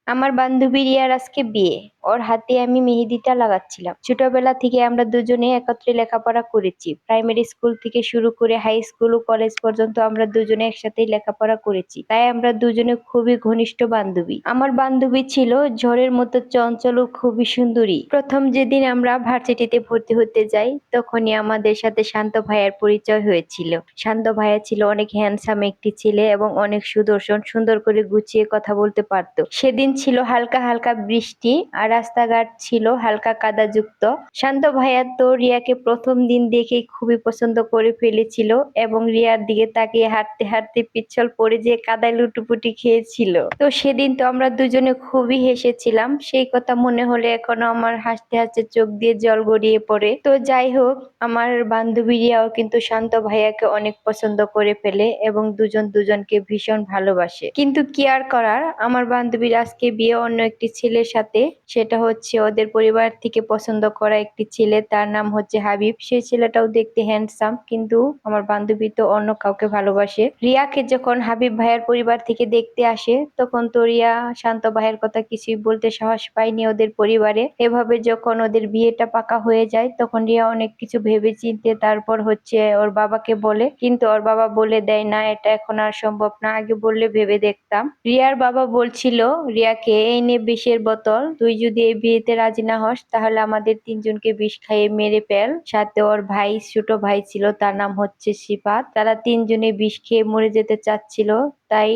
আমার বান্ধবী রিয়ার আজকে বিয়ে। ওর হাতে আমি মেহেদিটা লাগাচ্ছিলাম। ছোটবেলা থেকে আমরা দুজনে একত্রে লেখাপড়া করেছি। প্রাইমারি স্কুল থেকে শুরু করে হাই স্কুল ও কলেজ পর্যন্ত আমরা দুজনে একসাথেই লেখাপড়া করেছি। তাই আমরা দুজনে খুবই ঘনিষ্ঠ বান্ধবী। আমার বান্ধবী ছিল ঝড়ের মতো চঞ্চল ও খুবই সুন্দরী। প্রথম যেদিন আমরা ভার্সিটিতে ভর্তি হতে যাই, তখনই আমাদের সাথে শান্ত ভাইয়ার পরিচয় হয়েছিল। শান্ত ভাইয়া ছিল অনেক হ্যান্ডসাম একটি ছেলে এবং অনেক সুদর্শন, সুন্দর করে গুছিয়ে কথা বলতে পারতো। সেদিন ছিল হালকা হালকা বৃষ্টি আর রাস্তাঘাট ছিল হালকা কাদাযুক্ত। শান্ত ভাইয়া তো রিয়াকে প্রথম দিন দেখেই খুবই পছন্দ করে ফেলেছিল এবং রিয়ার দিকে তাকিয়ে হাঁটতে হাঁটতে পিছল পড়ে যেয়ে কাদায় লুটোপুটি খেয়েছিল। তো সেদিন তো আমরা দুজনে খুবই হেসেছিলাম। সেই কথা মনে হলে এখনো আমার হাসতে হাসতে চোখ দিয়ে জল গড়িয়ে পড়ে। তো যাই হোক, আমার বান্ধবী রিয়াও কিন্তু শান্ত ভাইয়াকে অনেক পছন্দ করে ফেলে এবং দুজন দুজনকে ভীষণ ভালোবাসে। কিন্তু কি আর করার, আমার বান্ধবীর আজকে বিয়ে অন্য একটি ছেলের সাথে। সেটা হচ্ছে ওদের পরিবার থেকে পছন্দ করা একটি ছেলে, তার নাম হচ্ছে হাবিব। সেই ছেলেটাও দেখতে হ্যান্ডসাম, কিন্তু আমার বান্ধবী তো অন্য কাউকে ভালোবাসে। রিয়াকে যখন হাবিব ভাইয়ের পরিবার থেকে দেখতে আসে, তখন তো রিয়া শান্ত ভাইয়ের কথা কিছুই বলতে সাহস পায়নি ওদের পরিবারে। এভাবে যখন ওদের বিয়েটা পাকা হয়ে যায়, তখন রিয়া অনেক কিছু ভেবে চিন্তে তারপর হচ্ছে ওর বাবাকে বলে, কিন্তু ওর বাবা বলে দেয় না, এটা এখন আর সম্ভব না, আগে বললে ভেবে দেখতাম। রিয়ার বাবা বলছিল রিয়াকে, এই নে বিষের বোতল, তুই যদি এই বিয়েতে রাজি না হস তাহলে আমাদের তিনজনকে বিষ খাইয়ে মেরে ফেল। সাথে ওর ভাই, ছোট ভাই ছিল, তার নাম হচ্ছে সিফাত। তারা তিনজনে বিষ খেয়ে মরে যেতে চাচ্ছিল। তাই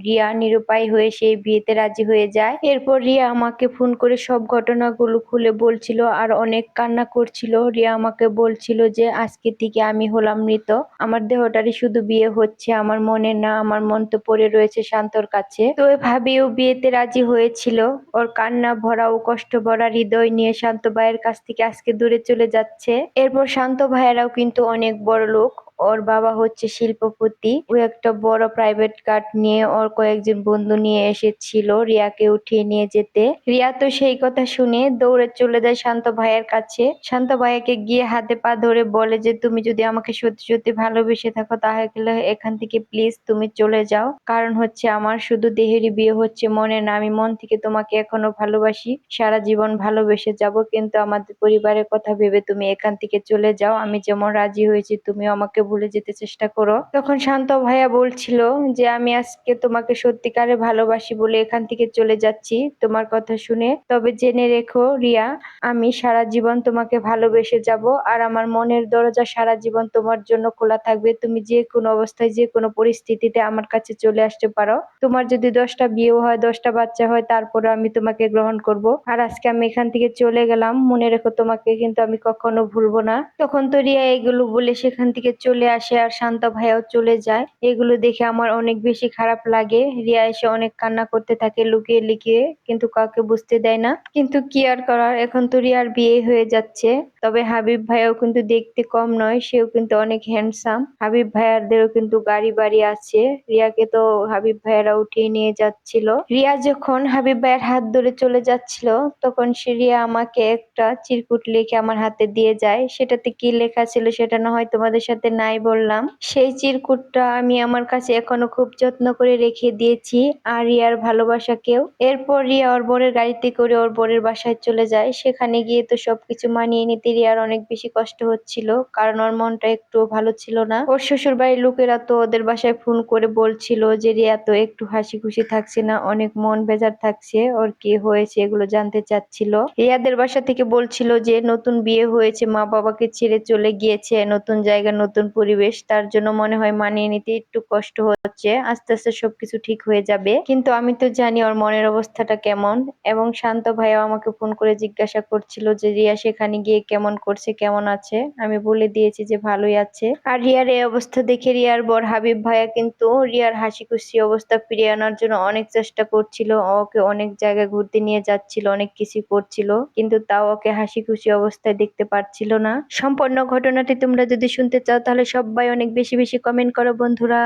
রিয়া নিরুপায় হয়ে সেই বিয়েতে রাজি হয়ে যায়। এরপর রিয়া আমাকে ফোন করে সব ঘটনাগুলো খুলে বলছিল আর অনেক কান্না করছিল। রিয়া আমাকে বলছিল যে আজকে থেকে আমি হলাম মৃত, আমার দেহটারই শুধু বিয়ে হচ্ছে, আমার মনে না, আমার মন তো পড়ে রয়েছে শান্তর কাছে। তো এভাবেও বিয়েতে রাজি হয়েছিল। ওর কান্না ভরা ও কষ্ট ভরা হৃদয় নিয়ে শান্ত ভাইয়ের কাছ থেকে আজকে দূরে চলে যাচ্ছে। এরপর শান্ত ভাইয়েরাও কিন্তু অনেক বড় লোক। ওর বাবা হচ্ছে শিল্পপতি। ও একটা বড় প্রাইভেট কার নিয়ে ওর কয়েকজন বন্ধু নিয়ে এসেছিল রিয়াকে উঠিয়ে নিয়ে যেতে। রিয়া তো সেই কথা শুনে দৌড়ে চলে যায় শান্ত ভাইয়ের কাছে। শান্ত ভাইয়াকে গিয়ে হাতে পা ধরে বলে যে তুমি যদি আমাকে সত্যি সত্যি ভালোবেসে থাকো তাহলে এখান থেকে প্লিজ তুমি চলে যাও। কারণ হচ্ছে আমার শুধু দেহেরই বিয়ে হচ্ছে, মনে না। আমি মন থেকে তোমাকে এখনো ভালোবাসি, সারা জীবন ভালোবেসে যাব, কিন্তু আমাদের পরিবারের কথা ভেবে তুমি এখান থেকে চলে যাও। আমি যেমন রাজি হয়েছি তুমিও আমাকে ভুলে যেতে চেষ্টা করো। তখন শান্ত ভাইয়া বলছিল যে আমি আজকে তোমাকে সত্যিকারে ভালোবাসি বলে এখান থেকে চলে যাচ্ছি তোমার কথা শুনে। তবে জেনে রেখো রিয়া, আমি সারা জীবন তোমাকে ভালোবেসে যাব আর আমার মনের দরজা সারা জীবন তোমার জন্য খোলা থাকবে। তুমি যে কোনো অবস্থায়, যে কোনো পরিস্থিতিতে আমার কাছে চলে আসতে পারো। তোমার যদি 10টা বিয়ে হয়, 10টা বাচ্চা হয়, তারপরে আমি তোমাকে গ্রহণ করব। আর আজকে আমি এখান থেকে চলে গেলাম, মনে রেখো তোমাকে কিন্তু আমি কখনো ভুলবো না। তখন তো রিয়া এগুলো বলে সেখান থেকে চলে আসে আর শান্ত ভাইয়াও চলে যায়। এগুলো দেখে আমার অনেক বেশি খারাপ লাগে। রিয়া এসে অনেক কান্না করতে থাকে লুকিয়ে লুকিয়ে, কিন্তু কাউকে বুঝতে দেয় না। কিন্তু কি আর করার, এখন তো রিয়ার বিয়ে হয়ে যাচ্ছে। তবে হাবিব ভাইয়াও কিন্তু দেখতে কম নয়, সেও কিন্তু অনেক হ্যান্ডসাম। হাবিব ভাইয়ারদেরও কিন্তু গাড়ি বাড়ি আছে। রিয়াকে তো হাবিব ভাইয়ারা উঠিয়ে নিয়ে যাচ্ছিল। রিয়া যখন হাবিব ভাইয়ের হাত ধরে চলে যাচ্ছিল, তখন সে রিয়া আমাকে একটা চিরকুট লিখে আমার হাতে দিয়ে যায়। সেটাতে কি লেখা ছিল সেটা না হয় তোমাদের সাথে নাই বললাম। সেই চিরকুটটা আমি আমার কাছে এখনো খুব যত্ন করে রেখে দিয়েছি, আর রিয়ার ভালোবাসাকেও। এরপর রিয়া ওর বোনের গাড়িতে করে ওর বোনের বাসায় চলে যায়। সেখানে গিয়ে তো সবকিছু মানিয়ে নিতে রিয়ার অনেক বেশি কষ্ট হচ্ছিল, কারণ ওর মনটা একটু ভালো ছিল না। ওর শ্বশুর বাড়ির লোকেরা তো ওদের বাসায় ফোন করে বলছিল যে রিয়া তো একটু হাসি খুশি থাকছে না, অনেক মন বেজার থাকছে, ওর কি হয়েছে এগুলো জানতে চাচ্ছিল। রিয়াদের বাসা থেকে বলছিল যে নতুন বিয়ে হয়েছে, মা বাবাকে ছেড়ে চলে গিয়েছে, নতুন জায়গা, নতুন পরিবেশ, তার জন্য মনে হয় মানিয়ে নিতে একটু কষ্ট হচ্ছে, আস্তে আস্তে সবকিছু ঠিক হয়ে যাবে। কিন্তু আমি তো জানি ওর মনের অবস্থাটা কেমন। এবং শান্ত ভাইয়া আমাকে ফোন করে জিজ্ঞাসা করছিল যে রিয়া সেখানে গিয়ে কেমন করছে, কেমন আছে। আমি বলে দিয়েছি যে ভালোই আছে। আর রিয়ার এই অবস্থা দেখে রিয়ার বর হাবিব ভাইয়া কিন্তু রিয়ার হাসি খুশি অবস্থা ফিরিয়ে আনার জন্য অনেক চেষ্টা করছিল। ওকে অনেক জায়গায় ঘুরতে নিয়ে যাচ্ছিল, অনেক কিছু করছিল, কিন্তু তাও ওকে হাসি খুশি অবস্থায় দেখতে পারছিল না। সম্পূর্ণ ঘটনাটি তোমরা যদি শুনতে চাও তাহলে সবাই অনেক বেশি বেশি কমেন্ট করো বন্ধুরা।